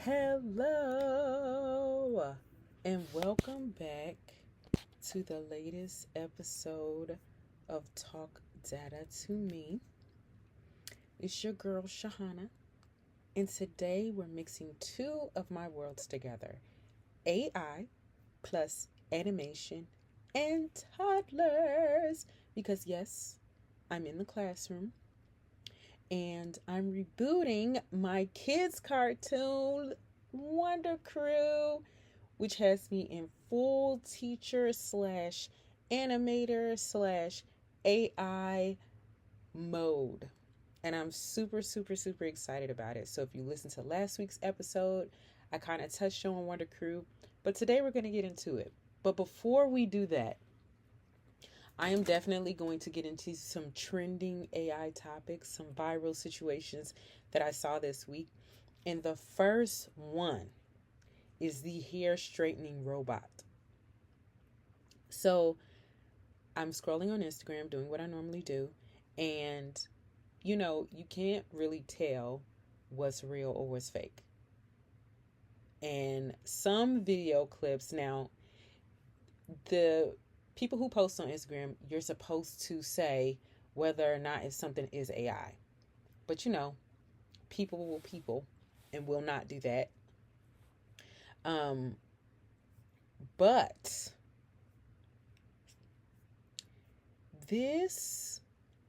Hello, and welcome back to the latest episode of Talk Data to Me. It's your girl, Shahana, and today we're mixing two of my worlds together: AI plus animation and toddlers. Because, yes, I'm in the classroom and I'm rebooting my kids' cartoon, Wonder Crew, which has me in full teacher slash animator slash AI mode. And I'm super, super, super excited about it. So if you listen to last week's episode, I kind of touched on Wonder Crew, but today we're going to get into it. But before we do that, I am definitely going to get into some trending AI topics, some viral situations that I saw this week. And the first one is the hair straightening robot. So I'm scrolling on Instagram, doing what I normally do, and you can't really tell what's real or what's fake. And some video clips, now, the people who post on Instagram, you're supposed to say whether or not if something is AI. But people will people and will not do that. But this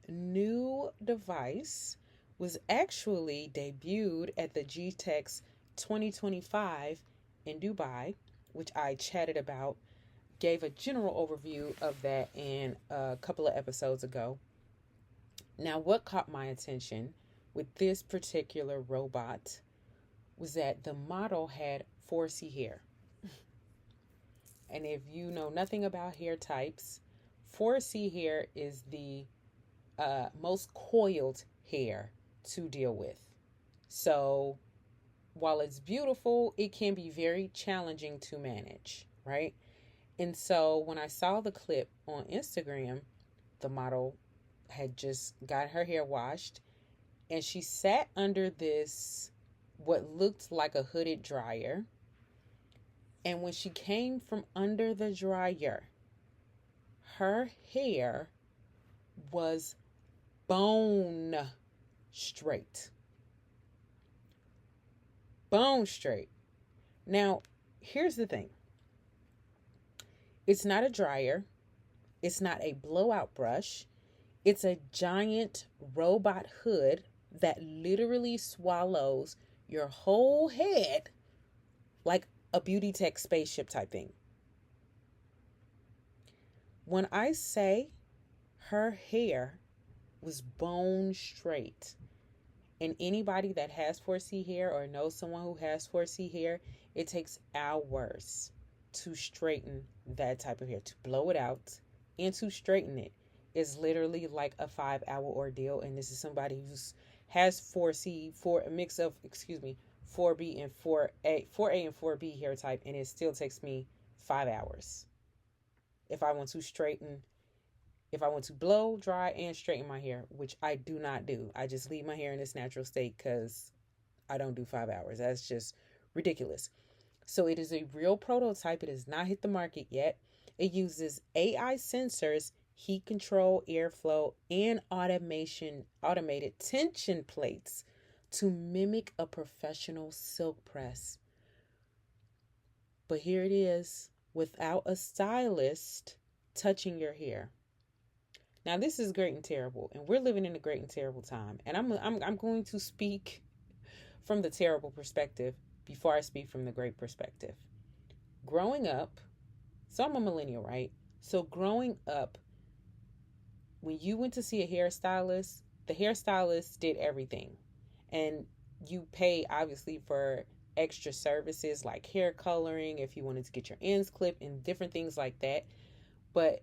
new device was actually debuted at the GITEX 2025 in Dubai, which I chatted about, gave a general overview of that in a couple of episodes ago. Now, what caught my attention with this particular robot was that the model had 4C hair. And if you know nothing about hair types, 4C hair is the most coiled hair to deal with. So while it's beautiful, it can be very challenging to manage, right? And so when I saw the clip on Instagram, the model had just got her hair washed and she sat under this, what looked like a hooded dryer. And when she came from under the dryer, her hair was bone straight. Bone straight. Now, here's the thing. It's not a dryer. It's not a blowout brush. It's a giant robot hood that literally swallows your whole head like a beauty tech spaceship type thing. When I say her hair was bone straight, and anybody that has 4C hair or knows someone who has 4C hair, it takes hours to straighten that type of hair, to blow it out and to straighten it is literally like a 5-hour ordeal. And this is somebody who has 4C, a mix of, 4B and 4A and 4B hair type, and it still takes me 5 hours. If I want to blow, dry, and straighten my hair, which I do not do. I just leave my hair in its natural state because I don't do 5 hours. That's just ridiculous. So it is a real prototype. It has not hit the market yet. It uses AI sensors, heat control, airflow, and automated tension plates to mimic a professional silk press. But here it is, without a stylist touching your hair. Now, this is great and terrible, and we're living in a great and terrible time. And I'm going to speak from the terrible perspective before I speak from the great perspective. Growing up, so I'm a millennial, right? So growing up, when you went to see a hairstylist, the hairstylist did everything. And you pay, obviously, for extra services like hair coloring, if you wanted to get your ends clipped and different things like that. But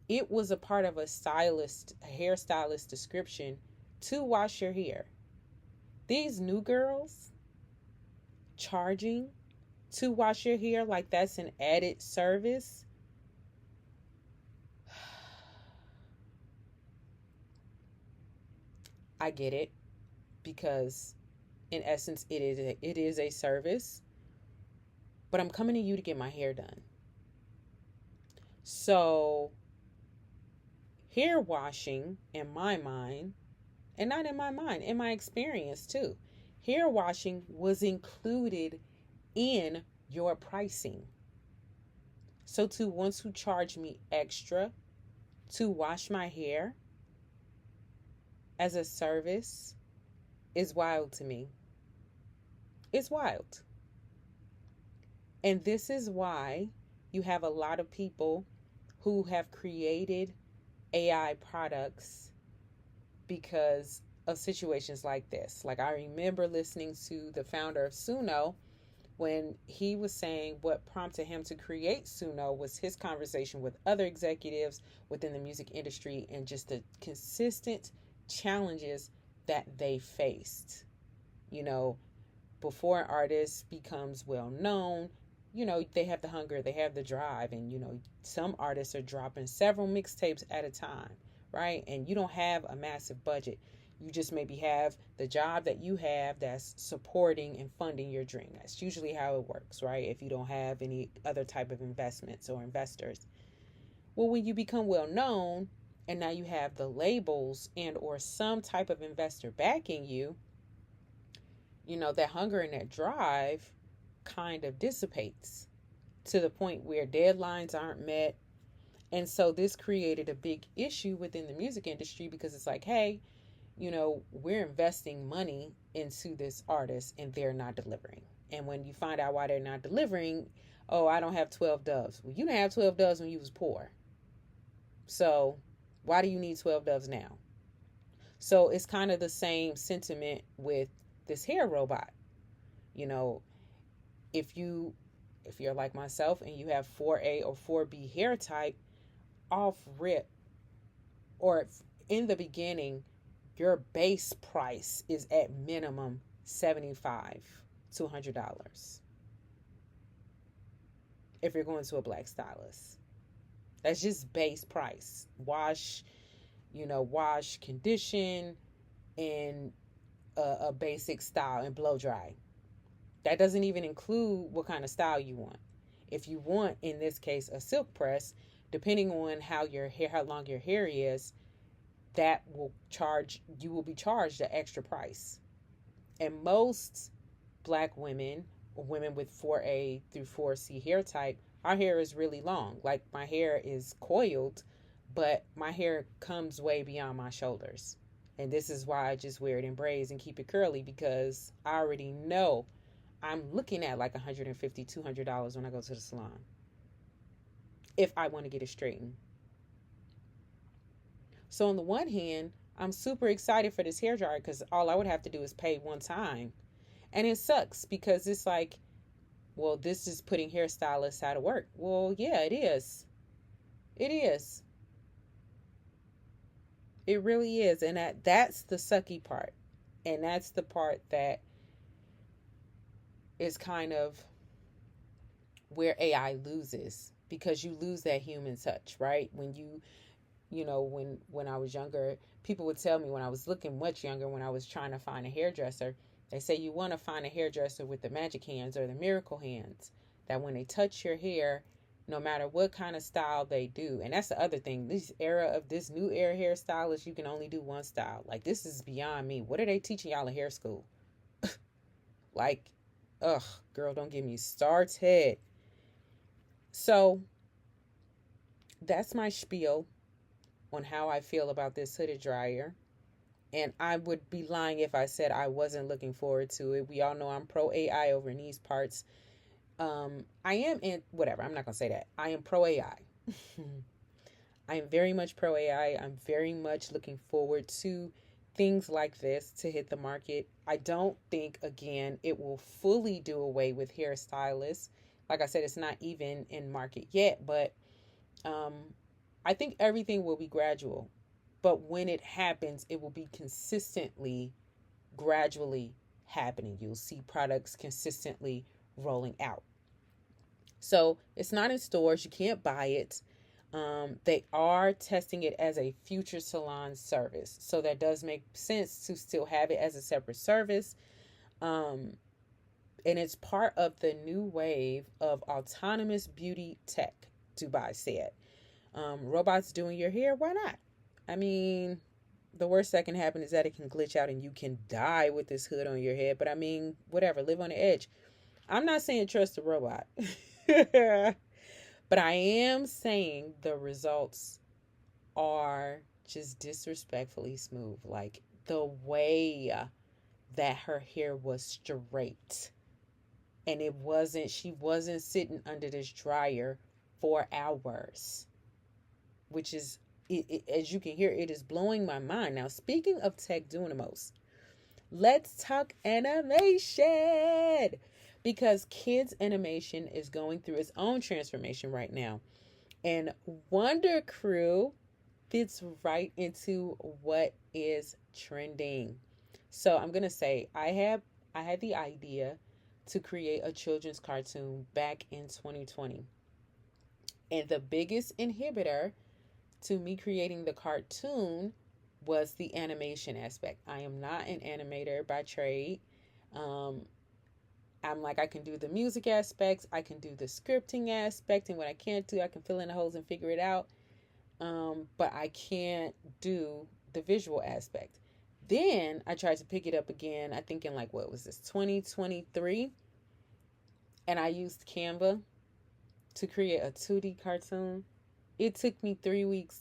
it was a part of a hairstylist description to wash your hair. These new girls charging to wash your hair like that's an added service. I get it, because In essence, it is a service, but I'm coming to you to get my hair done. So hair washing, in my mind, and not in my mind, in my experience too, hair washing was included in your pricing. So to want to charge me extra to wash my hair as a service is wild to me. It's wild. And this is why you have a lot of people who have created AI products because of situations like this. Like, I remember listening to the founder of Suno when he was saying what prompted him to create Suno was his conversation with other executives within the music industry and just the consistent challenges that they faced. You know, before an artist becomes well known, they have the hunger, they have the drive, and some artists are dropping several mixtapes at a time, right? And you don't have a massive budget. You just maybe have the job that you have that's supporting and funding your dream. That's usually how it works, right? If you don't have any other type of investments or investors. Well, when you become well known and now you have the labels and or some type of investor backing you, that hunger and that drive kind of dissipates to the point where deadlines aren't met. And so this created a big issue within the music industry because it's like, hey, we're investing money into this artist and they're not delivering. And when you find out why they're not delivering, oh, I don't have 12 doves. Well, you didn't have 12 doves when you was poor. So why do you need 12 doves now? So it's kind of the same sentiment with this hair robot. If you're like myself and you have 4A or 4B hair type, off rip or in the beginning, your base price is at minimum $75 to $100 if you're going to a black stylist. That's just base price. Wash, condition, and a basic style and blow dry. That doesn't even include what kind of style you want. If you want, in this case, a silk press, depending on how long your hair is, you will be charged an extra price. And most black women or women with 4A through 4C hair type, our hair is really long. Like, my hair is coiled, but my hair comes way beyond my shoulders. And this is why I just wear it in braids and keep it curly, because I already know I'm looking at like $150, $200 when I go to the salon if I want to get it straightened. So on the one hand, I'm super excited for this hairdryer because all I would have to do is pay one time. And it sucks because it's like, well, this is putting hairstylists out of work. Well, yeah, it is. It is. It really is. And that's the sucky part. And that's the part that is kind of where AI loses, because you lose that human touch, right? When when I was younger, people would tell me, when I was looking much younger, when I was trying to find a hairdresser, they say you want to find a hairdresser with the magic hands or the miracle hands, that when they touch your hair, no matter what kind of style they do. And that's the other thing, this new era hairstylists, you can only do one style. Like, this is beyond me. What are they teaching y'all in hair school? Like, ugh, girl, don't get me started. So that's my spiel on how I feel about this hooded dryer. And I would be lying if I said I wasn't looking forward to it. We all know I'm pro AI over in these parts. I am in whatever. I'm not going to say that. I am pro AI. I am very much pro AI. I'm very much looking forward to things like this to hit the market. I don't think, again, it will fully do away with hairstylists. Like I said, it's not even in market yet, but I think everything will be gradual. But when it happens, it will be consistently, gradually happening. You'll see products consistently rolling out. So it's not in stores. You can't buy it. They are testing it as a future salon service. So that does make sense to still have it as a separate service. Um, and it's part of the new wave of autonomous beauty tech, Dubai said. Robots doing your hair, why not? I mean, the worst that can happen is that it can glitch out and you can die with this hood on your head. But I mean, whatever, live on the edge. I'm not saying trust the robot, but I am saying the results are just disrespectfully smooth. Like the way that her hair was straight, and she wasn't sitting under this dryer for hours, which is, as you can hear, it is blowing my mind. Now, speaking of tech doing the most, let's talk animation, because kids animation is going through its own transformation right now, and Wonder Crew fits right into what is trending. So I'm gonna say I had the idea to create a children's cartoon back in 2020, and the biggest inhibitor to me creating the cartoon was the animation aspect. I am not an animator by trade. Um, I'm like, I can do the music aspects, I can do the scripting aspect, and what I can't do, I can fill in the holes and figure it out. But I can't do the visual aspect. Then I tried to pick it up again, I think in like, what was this, 2023? And I used Canva to create a 2D cartoon. It took me 3 weeks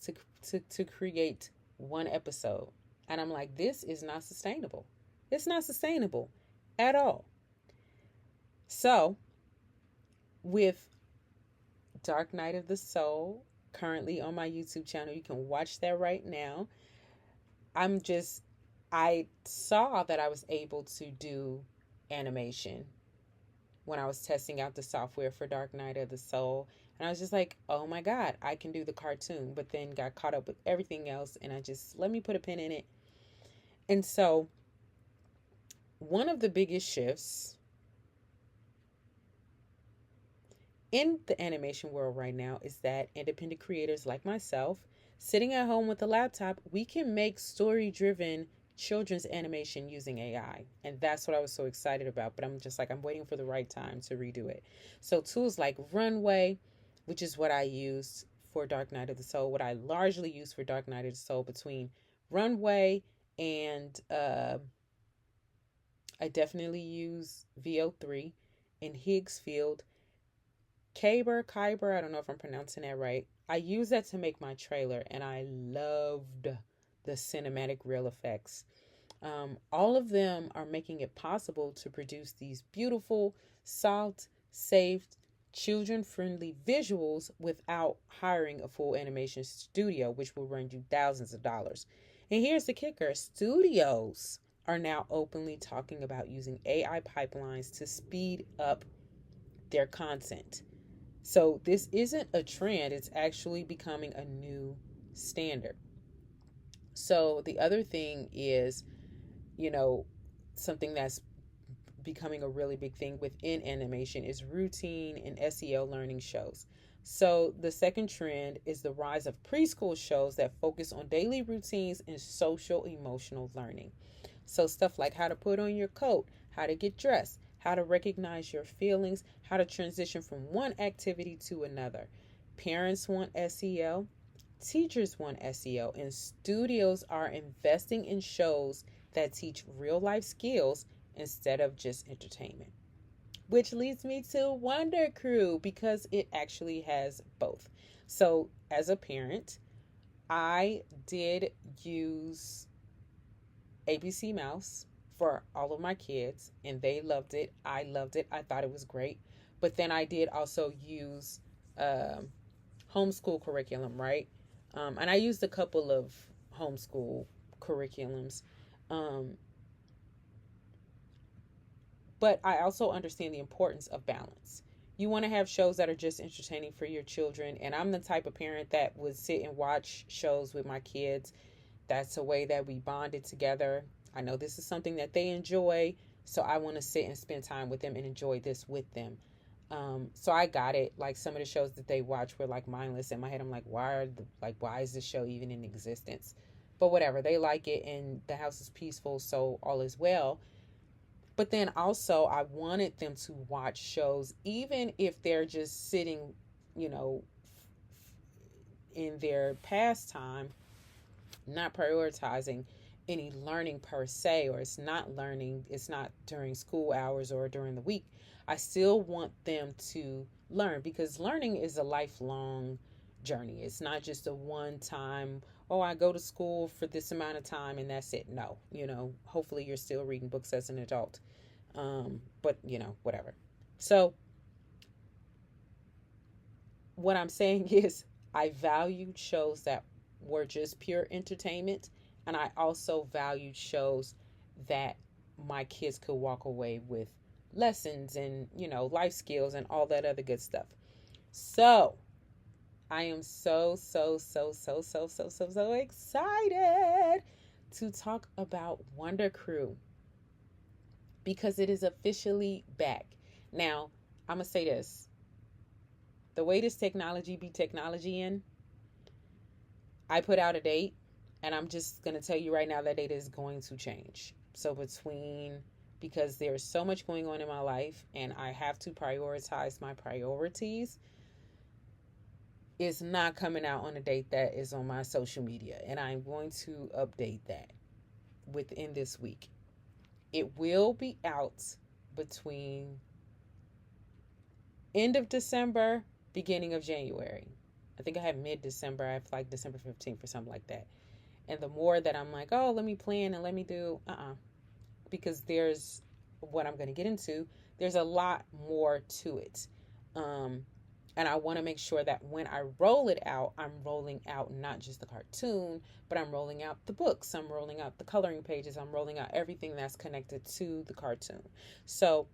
to create one episode. And I'm like, this is not sustainable. It's not sustainable at all. So, with Dark Night of the Soul, currently on my YouTube channel, you can watch that right now. I saw that I was able to do animation when I was testing out the software for Dark Night of the Soul. And I was just like, oh my God, I can do the cartoon. But then got caught up with everything else. And I just, let me put a pin in it. And so, one of the biggest shifts in the animation world right now is that independent creators like myself, sitting at home with a laptop, we can make story-driven children's animation using AI. And that's what I was so excited about. But I'm just like, I'm waiting for the right time to redo it. So tools like Runway, which is what I used for Dark Night of the Soul, what I largely use for Dark Night of the Soul, between Runway and I definitely use VO3 and Higgsfield. Kyber, I don't know if I'm pronouncing that right. I use that to make my trailer, and I loved the cinematic real effects. All of them are making it possible to produce these beautiful, soft, safe, children-friendly visuals without hiring a full animation studio, which will run you thousands of dollars. And here's the kicker. Studios are now openly talking about using AI pipelines to speed up their content. So this isn't a trend, it's actually becoming a new standard. So the other thing is, something that's becoming a really big thing within animation is routine and SEO learning shows. So the second trend is the rise of preschool shows that focus on daily routines and social emotional learning. So stuff like how to put on your coat, how to get dressed, how to recognize your feelings, how to transition from one activity to another. Parents want SEO, teachers want SEO, and studios are investing in shows that teach real life skills instead of just entertainment. Which leads me to Wonder Crew, because it actually has both. So, as a parent, I did use ABC Mouse for all of my kids, and they loved it. I loved it. I thought it was great. But then I did also use homeschool curriculum, right? And I used a couple of homeschool curriculums. Um, but I also understand the importance of balance. You want to have shows that are just entertaining for your children. And I'm the type of parent that would sit and watch shows with my kids. That's a way that we bonded together. I know this is something that they enjoy, so I want to sit and spend time with them and enjoy this with them. So I got it. Like, some of the shows that they watch were like mindless. In my head, I'm like, why is this show even in existence? But whatever, they like it, and the house is peaceful, so all is well. But then also, I wanted them to watch shows, even if they're just sitting, you know, in their pastime, not prioritizing any learning per se, or it's not learning, it's not during school hours or during the week. I still want them to learn, because learning is a lifelong journey. It's not just a one time, oh, I go to school for this amount of time and that's it. No, hopefully you're still reading books as an adult. But whatever. So what I'm saying is, I valued shows that were just pure entertainment, and I also valued shows that my kids could walk away with lessons and, life skills and all that other good stuff. So I am so excited to talk about Wonder Crew, because it is officially back. Now, I'm going to say this. The way this technology be technology in, I put out a date, and I'm just going to tell you right now that date is going to change. So because there's so much going on in my life and I have to prioritize my priorities, it's not coming out on a date that is on my social media. And I'm going to update that within this week. It will be out between end of December, beginning of January. I think I have mid-December. I have like December 15th or something like that. And the more that I'm like, oh, let me plan and let me do, because there's what I'm going to get into. There's a lot more to it. And I want to make sure that when I roll it out, I'm rolling out not just the cartoon, but I'm rolling out the books. I'm rolling out the coloring pages. I'm rolling out everything that's connected to the cartoon. So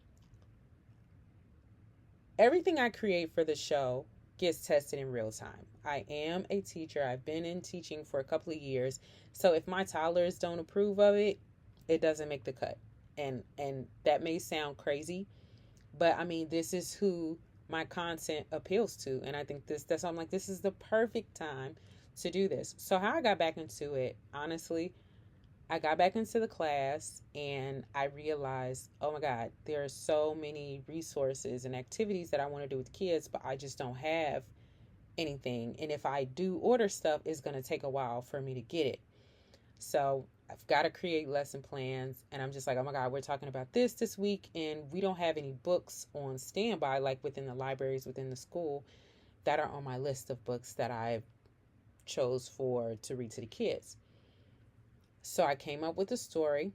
everything I create for the show gets tested in real time. I am a teacher. I've been in teaching for a couple of years. So if my toddlers don't approve of it, it doesn't make the cut. And that may sound crazy, but I mean, this is who my content appeals to. And I think that's why I'm like, this is the perfect time to do this. So how I got back into it, honestly, I got back into the class and I realized, oh my God, there are so many resources and activities that I want to do with kids, but I just don't have anything. And if I do order stuff, it's going to take a while for me to get it. So I've got to create lesson plans. And I'm just like, oh my God, we're talking about this week. And we don't have any books on standby, like within the libraries, within the school, that are on my list of books that I chose to read to the kids. So I came up with a story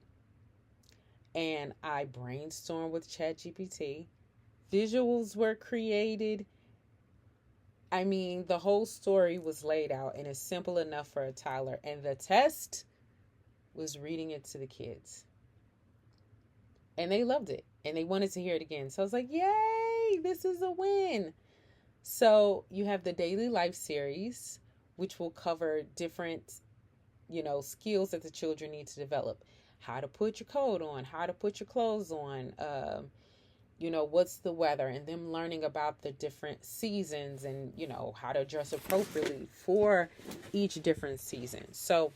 and I brainstormed with ChatGPT. Visuals were created. I mean, the whole story was laid out and it's simple enough for a toddler. And the test was reading it to the kids. And they loved it and they wanted to hear it again. So I was like, yay, this is a win. So you have the daily life series, which will cover different skills that the children need to develop. How to put your coat on, how to put your clothes on, what's the weather, and them learning about the different seasons and, how to dress appropriately for each different season. So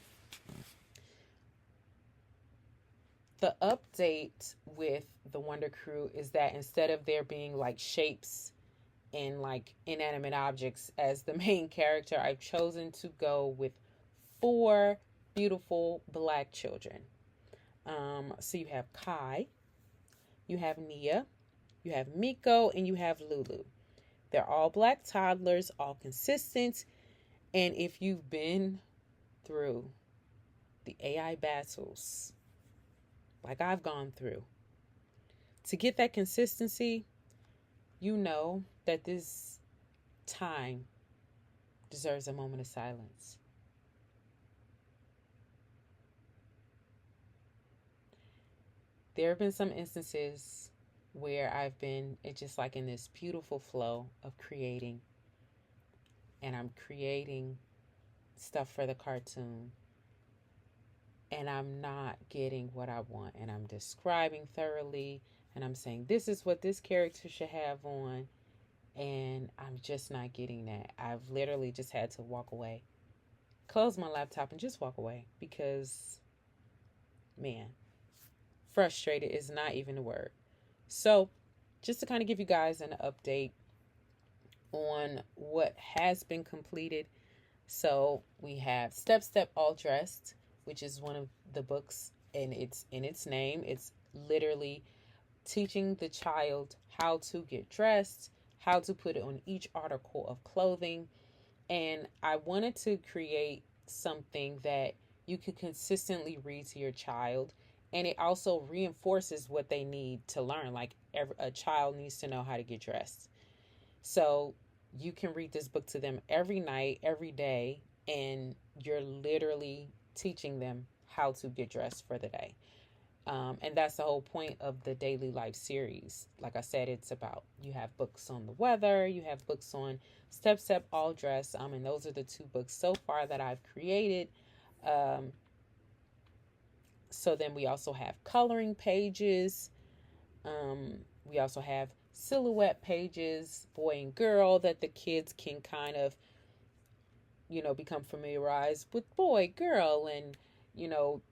the update with the Wonder Crew is that instead of there being like shapes and like inanimate objects as the main character, I've chosen to go with 4 beautiful black children. So you have Kai, you have Nia, you have Miko, and you have Lulu. They're all black toddlers, all consistent. And if you've been through the AI battles, like I've gone through, to get that consistency, you know that this time deserves a moment of silence. There have been some instances where I've been just like in this beautiful flow of creating, and I'm creating stuff for the cartoon, and I'm not getting what I want, and I'm describing thoroughly, and I'm saying this is what this character should have on, and I'm just not getting that. I've literally just had to walk away, close my laptop, and just walk away because, man, Frustrated is not even a word. So, just to kind of give you guys an update on what has been completed. So, we have Step Step All Dressed, which is one of the books, and it's in its name. It's literally teaching the child how to get dressed, how to put it on each article of clothing. And I wanted to create something that you could consistently read to your child. And it also reinforces what they need to learn. Like a child needs to know how to get dressed. So you can read this book to them every night, every day, and you're literally teaching them how to get dressed for the day. And that's the whole point of the Daily Life series. Like I said, it's about, you have books on the weather, you have books on Step Step All Dress. And those are the two books so far that I've created. Um, so then we also have coloring pages. We also have silhouette pages, boy and girl, that the kids can kind of, become familiarized with boy, girl, and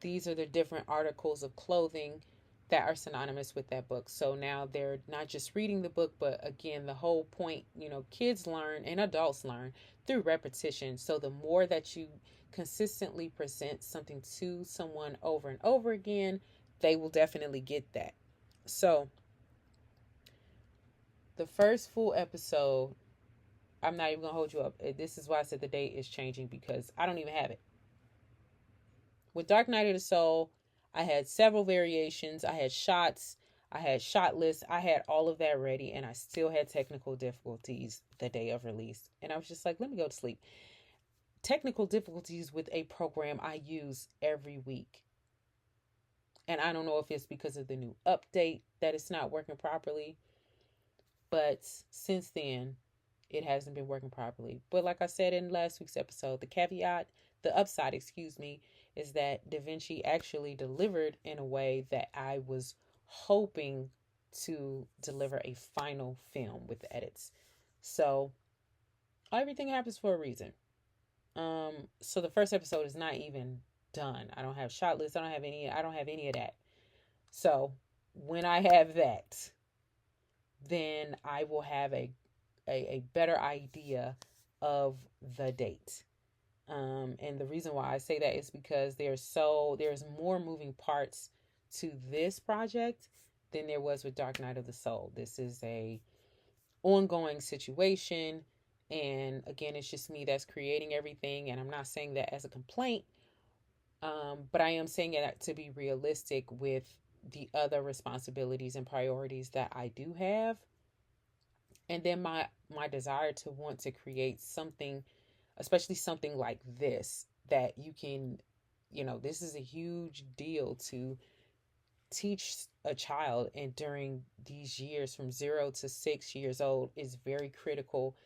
these are the different articles of clothing that are synonymous with that book. So now they're not just reading the book, but again, the whole point, kids learn and adults learn through repetition. So the more that you consistently present something to someone over and over again, they will definitely get that. So the first full episode, I'm not even gonna hold you up. This is why I said the date is changing, because I don't even have it. With Dark Night of the Soul, I had several variations. I had shots, I had shot lists, I had all of that ready, and I still had technical difficulties the day of release. And I was just like, let me go to sleep. Technical difficulties with a program I use every week. And I don't know if it's because of the new update that it's not working properly. But since then, it hasn't been working properly. But like I said in last week's episode, the upside, is that DaVinci actually delivered in a way that I was hoping to deliver a final film with the edits. So everything happens for a reason. So the first episode is not even done. I don't have shot lists. I don't have any of that. So when I have that, then I will have a better idea of the date. And the reason why I say that is because there's more moving parts to this project than there was with Dark Night of the Soul. This is a ongoing situation, and again, it's just me that's creating everything, and I'm not saying that as a complaint, but I am saying it to be realistic with the other responsibilities and priorities that I do have. And then my desire to want to create something, especially something like this, that you can, this is a huge deal to teach a child, and during these years from 0 to 6 years old is very critical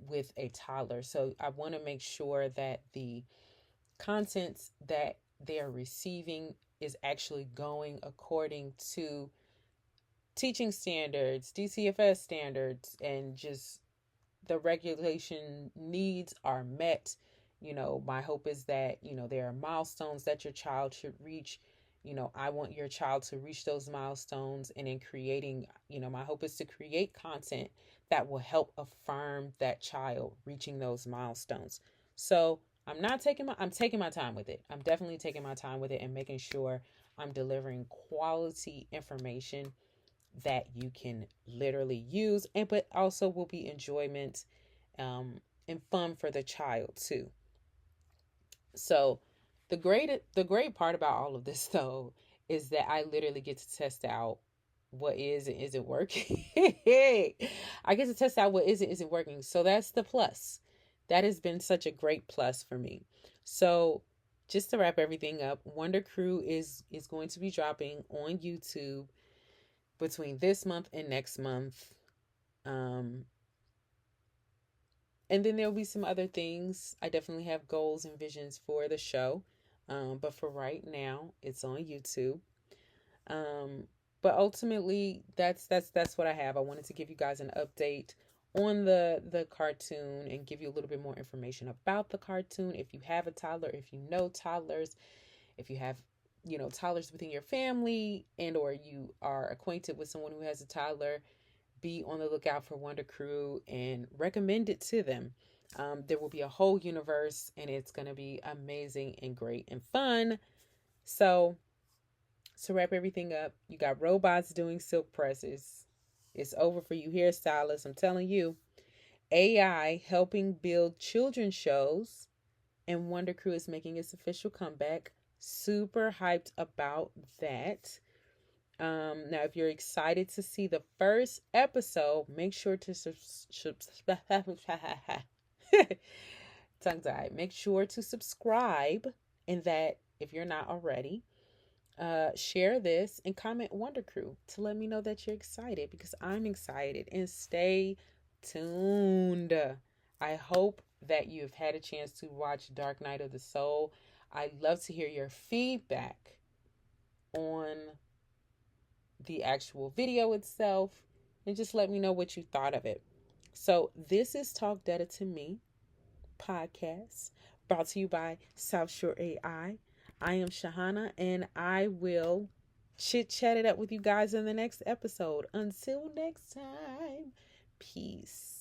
with a toddler. So I want to make sure that the content that they're receiving is actually going according to teaching standards, DCFS standards, and just the regulation needs are met. My hope is that, there are milestones that your child should reach. I want your child to reach those milestones. And in creating, my hope is to create content that will help affirm that child reaching those milestones. So I'm taking my time with it. I'm definitely taking my time with it and making sure I'm delivering quality information that you can literally use, and but also will be enjoyment and fun for the child too. So the great part about all of this though is that I literally get to test out what is and isn't working. I get to test out what isn't working. So that's the plus. That has been such a great plus for me. So just to wrap everything up, Wonder Crew is going to be dropping on YouTube between this month and next month. And then there'll be some other things. I definitely have goals and visions for the show. But for right now, it's on YouTube. But ultimately, that's what I have. I wanted to give you guys an update on the cartoon and give you a little bit more information about the cartoon. If you have a toddler, if you know toddlers, if you have toddlers within your family, and or you are acquainted with someone who has a toddler, be on the lookout for Wonder Crew and recommend it to them. There will be a whole universe, and it's going to be amazing and great and fun. So, to wrap everything up, you got robots doing silk presses. It's over for you hairstylists. I'm telling you. AI helping build children's shows, and Wonder Crew is making its official comeback. Super hyped about that. Now, if you're excited to see the first episode, make sure to tongue tied. Make sure to subscribe, and that if you're not already, share this and comment Wonder Crew to let me know that you're excited, because I'm excited. And stay tuned. I hope that you've had a chance to watch Dark Night of the Soul. I'd love to hear your feedback on the actual video itself, and just let me know what you thought of it. So this is Talk Data to Me podcast, brought to you by South Shore AI. I am Shahana, and I will chit chat it up with you guys in the next episode. Until next time, peace.